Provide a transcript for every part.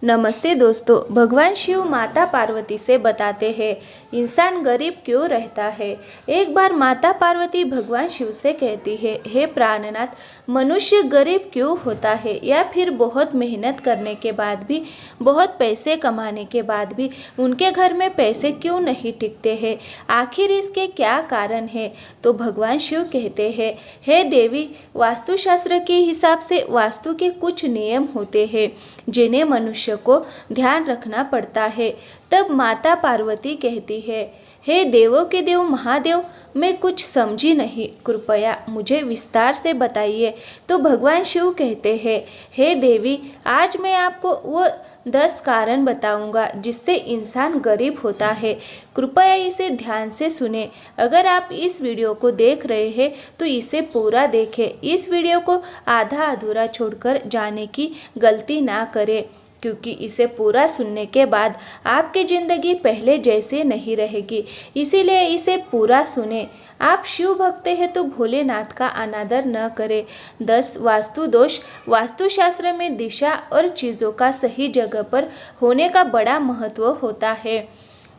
नमस्ते दोस्तों। भगवान शिव माता पार्वती से बताते हैं इंसान गरीब क्यों रहता है। एक बार माता पार्वती भगवान शिव से कहती है, हे प्राणनाथ, मनुष्य गरीब क्यों होता है, या फिर बहुत मेहनत करने के बाद भी, बहुत पैसे कमाने के बाद भी उनके घर में पैसे क्यों नहीं टिकते हैं, आखिर इसके क्या कारण है। तो भगवान शिव कहते हैं, हे देवी, वास्तुशास्त्र के हिसाब से वास्तु के कुछ नियम होते हैं जिन्हें मनुष्य को ध्यान रखना पड़ता है। तब माता पार्वती कहती है, हे देवों के देव महादेव, मैं कुछ समझी नहीं, कृपया मुझे विस्तार से बताइए। तो भगवान शिव कहते हैं, हे देवी, आज मैं आपको वो 10 कारण बताऊंगा जिससे इंसान गरीब होता है। कृपया इसे ध्यान से सुने। अगर आप इस वीडियो को देख रहे हैं तो इसे पूरा देखें। इस वीडियो को आधा अधूरा छोड़कर जाने की गलती ना करें, क्योंकि इसे पूरा सुनने के बाद आपकी ज़िंदगी पहले जैसे नहीं रहेगी। इसीलिए इसे पूरा सुने। आप शिव भक्त हैं तो भोलेनाथ का अनादर न करें। 10 वास्तु दोष। वास्तुशास्त्र में दिशा और चीज़ों का सही जगह पर होने का बड़ा महत्व होता है।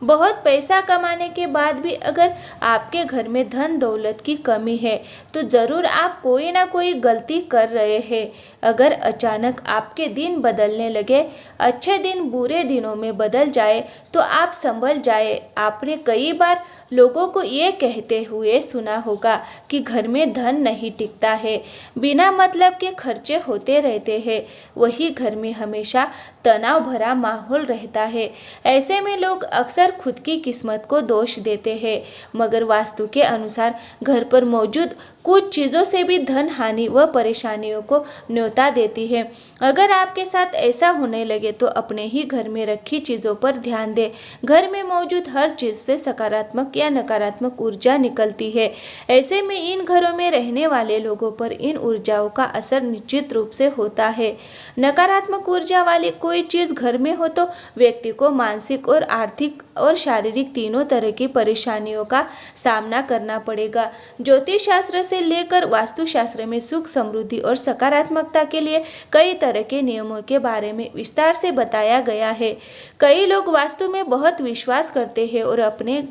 बहुत पैसा कमाने के बाद भी अगर आपके घर में धन दौलत की कमी है तो ज़रूर आप कोई ना कोई गलती कर रहे हैं। अगर अचानक आपके दिन बदलने लगे, अच्छे दिन बुरे दिनों में बदल जाए, तो आप संभल जाए। आपने कई बार लोगों को ये कहते हुए सुना होगा कि घर में धन नहीं टिकता है, बिना मतलब के खर्चे होते रहते हैं। वही घर में हमेशा तनाव भरा माहौल रहता है। ऐसे में लोग अक्सर खुद की किस्मत को दोष देते हैं, मगर वास्तु के अनुसार घर पर मौजूद कुछ चीज़ों से भी धन हानि व परेशानियों को न्योता देती है। अगर आपके साथ ऐसा होने लगे तो अपने ही घर में रखी चीज़ों पर ध्यान दें। घर में मौजूद हर चीज़ से सकारात्मक या नकारात्मक ऊर्जा निकलती है। ऐसे में इन घरों में रहने वाले लोगों पर इन ऊर्जाओं का असर निश्चित रूप से होता है। नकारात्मक ऊर्जा वाली कोई चीज़ घर में हो तो व्यक्ति को मानसिक और आर्थिक और शारीरिक तीनों तरह की परेशानियों का सामना करना पड़ेगा। ज्योतिष शास्त्र से लेकर वास्तुशास्त्र में सुख समृद्धि और सकारात्मकता के लिए कई तरह के नियमों के बारे में विस्तार से बताया गया है। कई लोग वास्तु में बहुत विश्वास करते हैं और अपने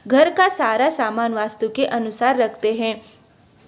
घर का सारा सामान वास्तु के अनुसार रखते हैं,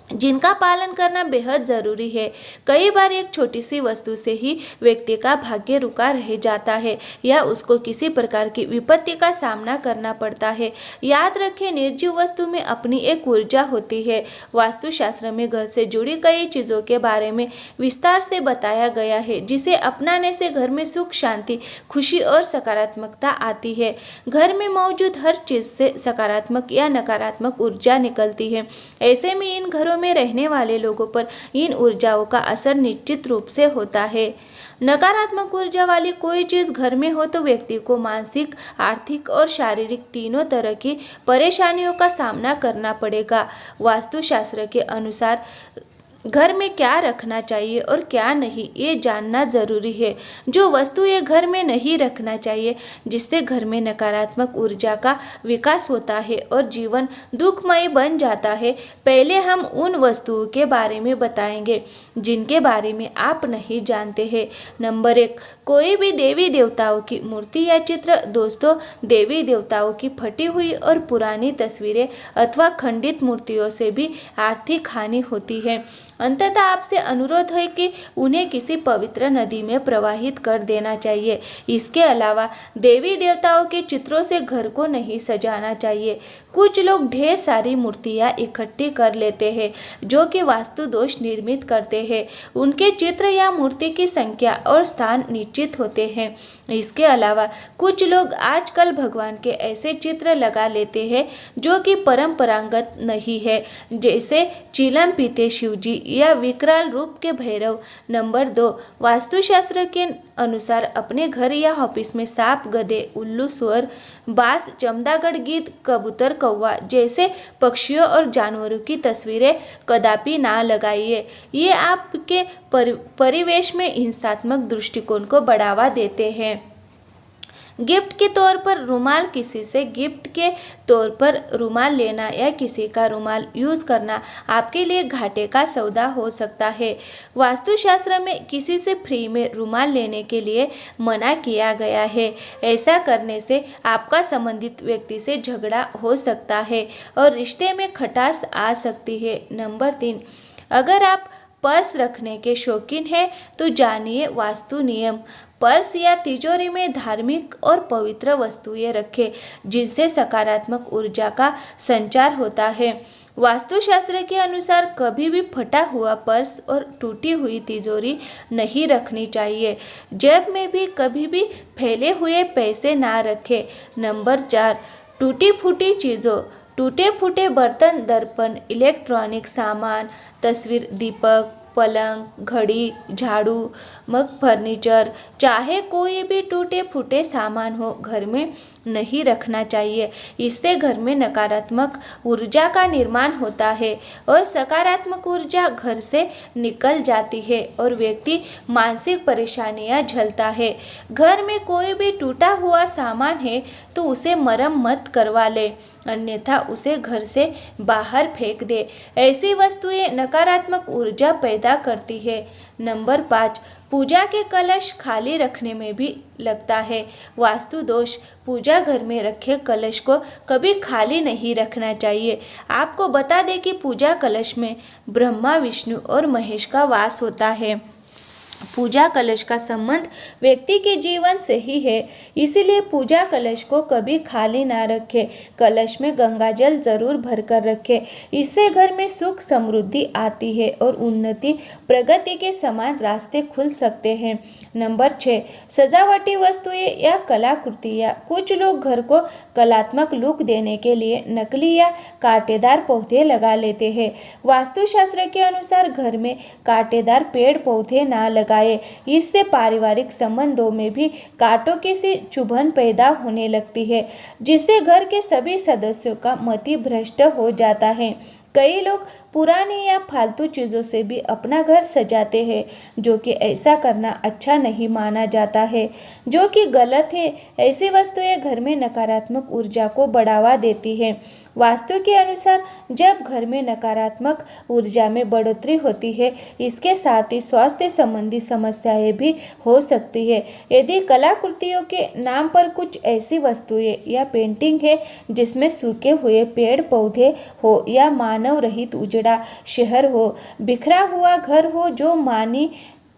जिनका पालन करना बेहद ज़रूरी है। कई बार एक छोटी सी वस्तु से ही व्यक्ति का भाग्य रुका रह जाता है या उसको किसी प्रकार की विपत्ति का सामना करना पड़ता है। याद रखें, निर्जीव वस्तु में अपनी एक ऊर्जा होती है। वास्तुशास्त्र में घर से जुड़ी कई चीज़ों के बारे में विस्तार से बताया गया है, जिसे अपनाने से घर में सुख, शांति, खुशी और सकारात्मकता आती है। घर में मौजूद हर चीज़ से सकारात्मक या नकारात्मक ऊर्जा निकलती है। ऐसे में इन घरों में रहने वाले लोगों पर इन ऊर्जाओं का असर निश्चित रूप से होता है। नकारात्मक ऊर्जा वाली कोई चीज़ घर में हो तो व्यक्ति को मानसिक, आर्थिक और शारीरिक तीनों तरह की परेशानियों का सामना करना पड़ेगा। वास्तुशास्त्र के अनुसार घर में क्या रखना चाहिए और क्या नहीं, ये जानना जरूरी है। जो वस्तु ये घर में नहीं रखना चाहिए, जिससे घर में नकारात्मक ऊर्जा का विकास होता है और जीवन दुखमय बन जाता है। पहले हम उन वस्तुओं के बारे में बताएंगे जिनके बारे में आप नहीं जानते हैं। नंबर 1, कोई भी देवी देवताओं की मूर्ति या चित्र। दोस्तों, देवी देवताओं की फटी हुई और पुरानी तस्वीरें अथवा खंडित मूर्तियों से भी आर्थिक हानि होती है। अंततः आपसे अनुरोध है कि उन्हें किसी पवित्र नदी में प्रवाहित कर देना चाहिए। इसके अलावा देवी देवताओं के चित्रों से घर को नहीं सजाना चाहिए। कुछ लोग ढेर सारी मूर्तियाँ इकट्ठी कर लेते हैं जो कि वास्तु दोष निर्मित करते हैं। उनके चित्र या मूर्ति की संख्या और स्थान निश्चित होते हैं। इसके अलावा कुछ लोग आजकल भगवान के ऐसे चित्र लगा लेते हैं जो कि परंपरागत नहीं है, जैसे चिलम पीते शिवजी या विकराल रूप के भैरव। नंबर 2, वास्तुशास्त्र के अनुसार अपने घर या ऑफिस में सांप, गधे, उल्लू, सुअर, बाज, चमगादड़, गिद्ध, कबूतर, कौवा जैसे पक्षियों और जानवरों की तस्वीरें कदापि ना लगाइए। ये आपके परिवेश में हिंसात्मक दृष्टिकोण को बढ़ावा देते हैं। गिफ्ट के तौर पर रुमाल, किसी से गिफ्ट के तौर पर रुमाल लेना या किसी का रुमाल यूज करना आपके लिए घाटे का सौदा हो सकता है। वास्तुशास्त्र में किसी से फ्री में रुमाल लेने के लिए मना किया गया है। ऐसा करने से आपका संबंधित व्यक्ति से झगड़ा हो सकता है और रिश्ते में खटास आ सकती है। नंबर 3, अगर आप पर्स रखने के शौकीन हैं तो जानिए वास्तु नियम। पर्स या तिजोरी में धार्मिक और पवित्र वस्तुएं रखें जिनसे सकारात्मक ऊर्जा का संचार होता है। वास्तुशास्त्र के अनुसार कभी भी फटा हुआ पर्स और टूटी हुई तिजोरी नहीं रखनी चाहिए। जेब में भी कभी भी फैले हुए पैसे ना रखें। नंबर 4, टूटी फूटी चीज़ों। टूटे फूटे बर्तन, दर्पण, इलेक्ट्रॉनिक सामान, तस्वीर, दीपक, पलंग, घड़ी, झाड़ू, मग, फर्नीचर, चाहे कोई भी टूटे फूटे सामान हो, घर में नहीं रखना चाहिए। इससे घर में नकारात्मक ऊर्जा का निर्माण होता है और सकारात्मक ऊर्जा घर से निकल जाती है और व्यक्ति मानसिक परेशानियां झेलता है। घर में कोई भी टूटा हुआ सामान है तो उसे मरम्मत करवा ले, अन्यथा उसे घर से बाहर फेंक दे। ऐसी वस्तुएं नकारात्मक ऊर्जा पैदा करती है। नंबर 5, पूजा के कलश खाली रखने में भी लगता है वास्तु दोष। पूजा घर में रखे कलश को कभी खाली नहीं रखना चाहिए। आपको बता दें कि पूजा कलश में ब्रह्मा, विष्णु और महेश का वास होता है। पूजा कलश का संबंध व्यक्ति के जीवन से ही है, इसीलिए पूजा कलश को कभी खाली ना रखें। कलश में गंगा जल जरूर भरकर रखें। इससे घर में सुख समृद्धि आती है और उन्नति प्रगति के समान रास्ते खुल सकते हैं। नंबर 6, सजावटी वस्तुएं या कलाकृतियाँ। कुछ लोग घर को कलात्मक लुक देने के लिए नकली या कांटेदार पौधे लगा लेते हैं। वास्तुशास्त्र के अनुसार घर में कांटेदार पेड़ पौधे ना लगाए, इससे पारिवारिक संबंधों में भी कांटों की सी चुभन पैदा होने लगती है, जिससे घर के सभी सदस्यों का मति भ्रष्ट हो जाता है। कई लोग पुरानी या फालतू चीज़ों से भी अपना घर सजाते हैं, जो कि ऐसा करना अच्छा नहीं माना जाता है, जो कि गलत है। ऐसी वस्तुएं घर में नकारात्मक ऊर्जा को बढ़ावा देती है। वास्तु के अनुसार जब घर में नकारात्मक ऊर्जा में बढ़ोतरी होती है, इसके साथ ही स्वास्थ्य संबंधी समस्याएं भी हो सकती है। यदि कलाकृतियों के नाम पर कुछ ऐसी वस्तुएं या पेंटिंग है जिसमें सूखे हुए पेड़ पौधे हो या मानव रहित उजड़ा शहर हो, बिखरा हुआ घर हो, जो मानी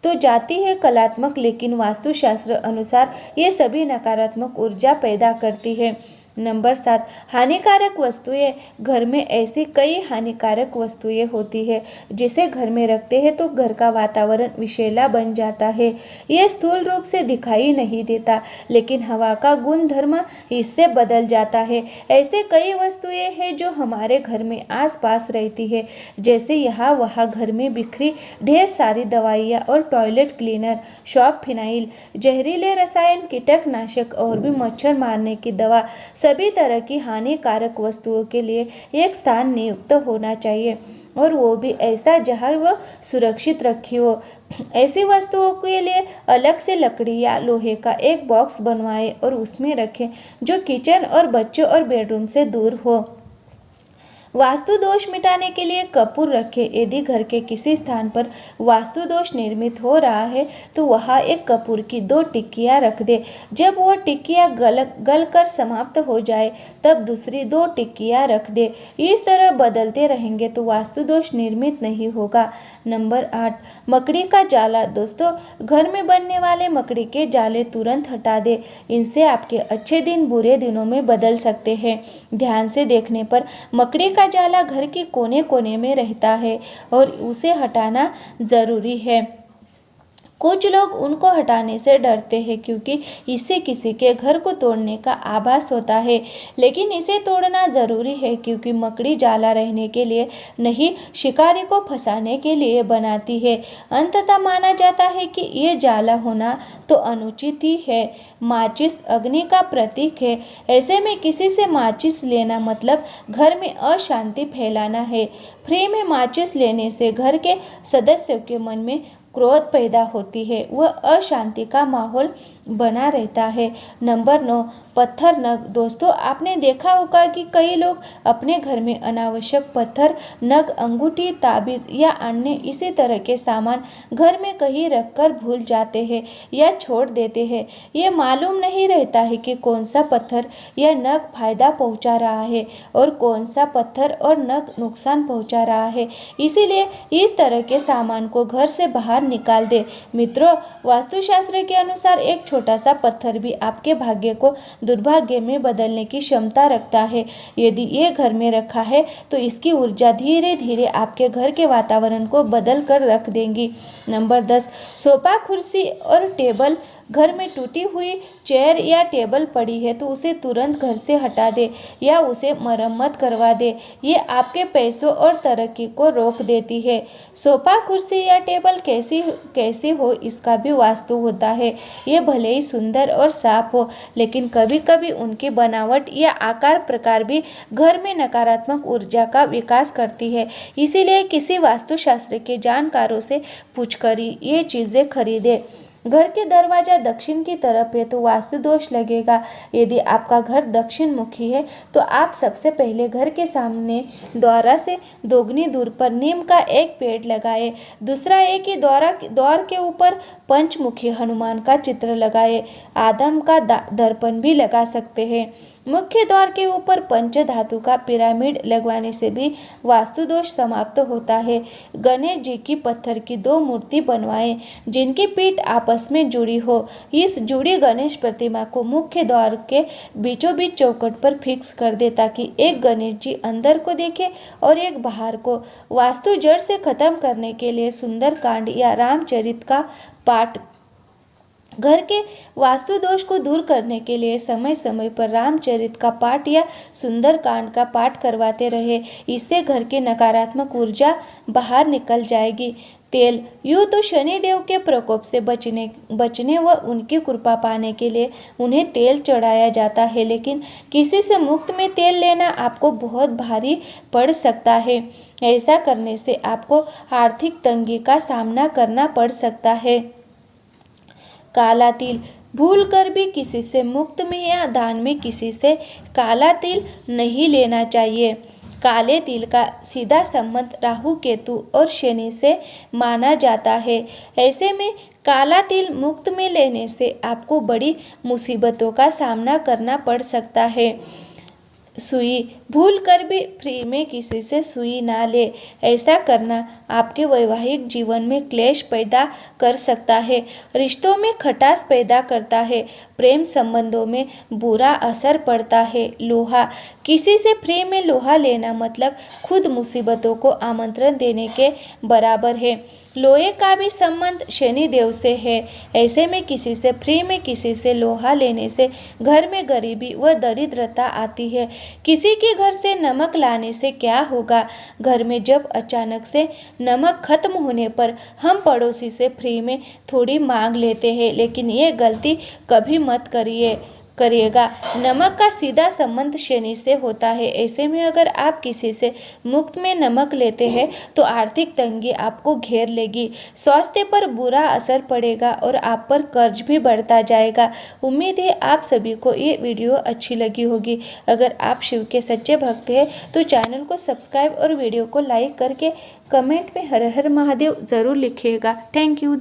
तो जाती है कलात्मक, लेकिन वास्तुशास्त्र अनुसार ये सभी नकारात्मक ऊर्जा पैदा करती है। नंबर 7, हानिकारक वस्तुएं। घर में ऐसी कई हानिकारक वस्तुएं होती है जिसे घर में रखते हैं तो घर का वातावरण विषैला बन जाता है। यह स्थूल रूप से दिखाई नहीं देता, लेकिन हवा का गुणधर्म इससे बदल जाता है। ऐसे कई वस्तुएं हैं जो हमारे घर में आसपास रहती है, जैसे यहाँ वहाँ घर में बिखरी ढेर सारी दवाइयाँ और टॉयलेट क्लीनर, शॉप फिनाइल, जहरीले रसायन, कीटनाशक और भी मच्छर मारने की दवा। सभी तरह की हानिकारक वस्तुओं के लिए एक स्थान नियुक्त होना चाहिए, और वो भी ऐसा जहां वह सुरक्षित रखी हो। ऐसी वस्तुओं के लिए अलग से लकड़ी या लोहे का एक बॉक्स बनवाएं और उसमें रखें, जो किचन और बच्चों और बेडरूम से दूर हो। वास्तु दोष मिटाने के लिए कपूर रखें। यदि घर के किसी स्थान पर वास्तु दोष निर्मित हो रहा है तो वहाँ एक कपूर की 2 टिक्कियाँ रख दे। जब वो टिक्कियाँ गल कर समाप्त हो जाए तब दूसरी 2 टिक्कियाँ रख दे। इस तरह बदलते रहेंगे तो वास्तु दोष निर्मित नहीं होगा। नंबर 8, मकड़ी का जाला। दोस्तों, घर में बनने वाले मकड़ी के जाले तुरंत हटा दे। इनसे आपके अच्छे दिन बुरे दिनों में बदल सकते हैं। ध्यान से देखने पर मकड़ी का जाला घर के कोने कोने में रहता है और उसे हटाना जरूरी है। कुछ लोग उनको हटाने से डरते हैं क्योंकि इससे किसी के घर को तोड़ने का आभास होता है, लेकिन इसे तोड़ना ज़रूरी है क्योंकि मकड़ी जाला रहने के लिए नहीं, शिकारी को फंसाने के लिए बनाती है। अंततः माना जाता है कि ये जाला होना तो अनुचित ही है। माचिस अग्नि का प्रतीक है, ऐसे में किसी से माचिस लेना मतलब घर में अशांति फैलाना है। फ्री में माचिस लेने से घर के सदस्यों के मन में क्रोध पैदा होती है, वह अशांति का माहौल बना रहता है। नंबर 9, पत्थर नग। दोस्तों, आपने देखा होगा कि कई लोग अपने घर में अनावश्यक पत्थर, नग, अंगूठी, ताबीज या अन्य इसी तरह के सामान घर में कहीं रखकर भूल जाते हैं या छोड़ देते हैं। ये मालूम नहीं रहता है कि कौन सा पत्थर या नग फायदा पहुंचा रहा है और कौन सा पत्थर और नग नुकसान पहुंचा रहा है। इसीलिए इस तरह के सामान को घर से बाहर निकाल दे। मित्रों, वास्तुशास्त्र के अनुसार एक छोटा सा पत्थर भी आपके भाग्य को दुर्भाग्य में बदलने की क्षमता रखता है। यदि ये घर में रखा है तो इसकी ऊर्जा धीरे धीरे आपके घर के वातावरण को बदल कर रख देंगी। नंबर 10, सोफा, कुर्सी और टेबल। घर में टूटी हुई चेयर या टेबल पड़ी है तो उसे तुरंत घर से हटा दे या उसे मरम्मत करवा दे। ये आपके पैसों और तरक्की को रोक देती है। सोफा, कुर्सी या टेबल कैसी हो इसका भी वास्तु होता है। ये भले ही सुंदर और साफ हो, लेकिन कभी कभी उनकी बनावट या आकार प्रकार भी घर में नकारात्मक ऊर्जा का विकास करती है। इसीलिए किसी वास्तुशास्त्र के जानकारों से पूछकर ही ये चीज़ें खरीदें। घर के दरवाजा दक्षिण की तरफ है तो वास्तु दोष लगेगा। यदि आपका घर दक्षिण मुखी है तो आप सबसे पहले घर के सामने द्वारा से दोगुनी दूर पर नीम का एक पेड़ लगाए। दूसरा, एक ही द्वार के ऊपर पंचमुखी हनुमान का चित्र लगाए। आदम का दर्पण भी लगा सकते हैं। मुख्य द्वार के ऊपर पंच धातु का पिरामिड लगवाने से भी वास्तु दोष समाप्त होता है। गणेश जी की पत्थर की 2 मूर्ति बनवाएं जिनकी पीठ आपस में जुड़ी हो। इस जुड़ी गणेश प्रतिमा को मुख्य द्वार के बीचों बीच चौखट पर फिक्स कर दे ताकि एक गणेश जी अंदर को देखे और एक बाहर को। वास्तु जड़ से खत्म करने के लिए सुंदरकांड या रामचरित का पाठ। घर के वास्तु दोष को दूर करने के लिए समय समय पर रामचरित का पाठ या सुंदरकांड का पाठ करवाते रहे। इससे घर की नकारात्मक ऊर्जा बाहर निकल जाएगी। तेल। यूँ तो शनिदेव के प्रकोप से बचने व उनकी कृपा पाने के लिए उन्हें तेल चढ़ाया जाता है, लेकिन किसी से मुफ्त में तेल लेना आपको बहुत भारी पड़ सकता है। ऐसा करने से आपको आर्थिक तंगी का सामना करना पड़ सकता है। काला तिल। भूल कर भी किसी से मुफ्त में या दान में किसी से काला तिल नहीं लेना चाहिए। काले तिल का सीधा संबंध राहु, केतु और शनि से माना जाता है। ऐसे में काला तिल मुफ्त में लेने से आपको बड़ी मुसीबतों का सामना करना पड़ सकता है। सुई। भूल कर भी फ्री में किसी से सुई ना ले। ऐसा करना आपके वैवाहिक जीवन में क्लेश पैदा कर सकता है, रिश्तों में खटास पैदा करता है, प्रेम संबंधों में बुरा असर पड़ता है। लोहा। किसी से फ्री में लोहा लेना मतलब खुद मुसीबतों को आमंत्रण देने के बराबर है। लोहे का भी संबंध शनि देव से है। ऐसे में किसी से फ्री में किसी से लोहा लेने से घर में गरीबी व दरिद्रता आती है। किसी के घर से नमक लाने से क्या होगा? घर में जब अचानक से नमक खत्म होने पर हम पड़ोसी से फ्री में थोड़ी मांग लेते हैं, लेकिन ये गलती कभी मत करिएगा। नमक का सीधा संबंध शनि से होता है। ऐसे में अगर आप किसी से मुफ्त में नमक लेते हैं तो आर्थिक तंगी आपको घेर लेगी, स्वास्थ्य पर बुरा असर पड़ेगा और आप पर कर्ज भी बढ़ता जाएगा। उम्मीद है आप सभी को ये वीडियो अच्छी लगी होगी। अगर आप शिव के सच्चे भक्त हैं तो चैनल को सब्सक्राइब और वीडियो को लाइक करके कमेंट में हर हर महादेव ज़रूर लिखिएगा। Thank you.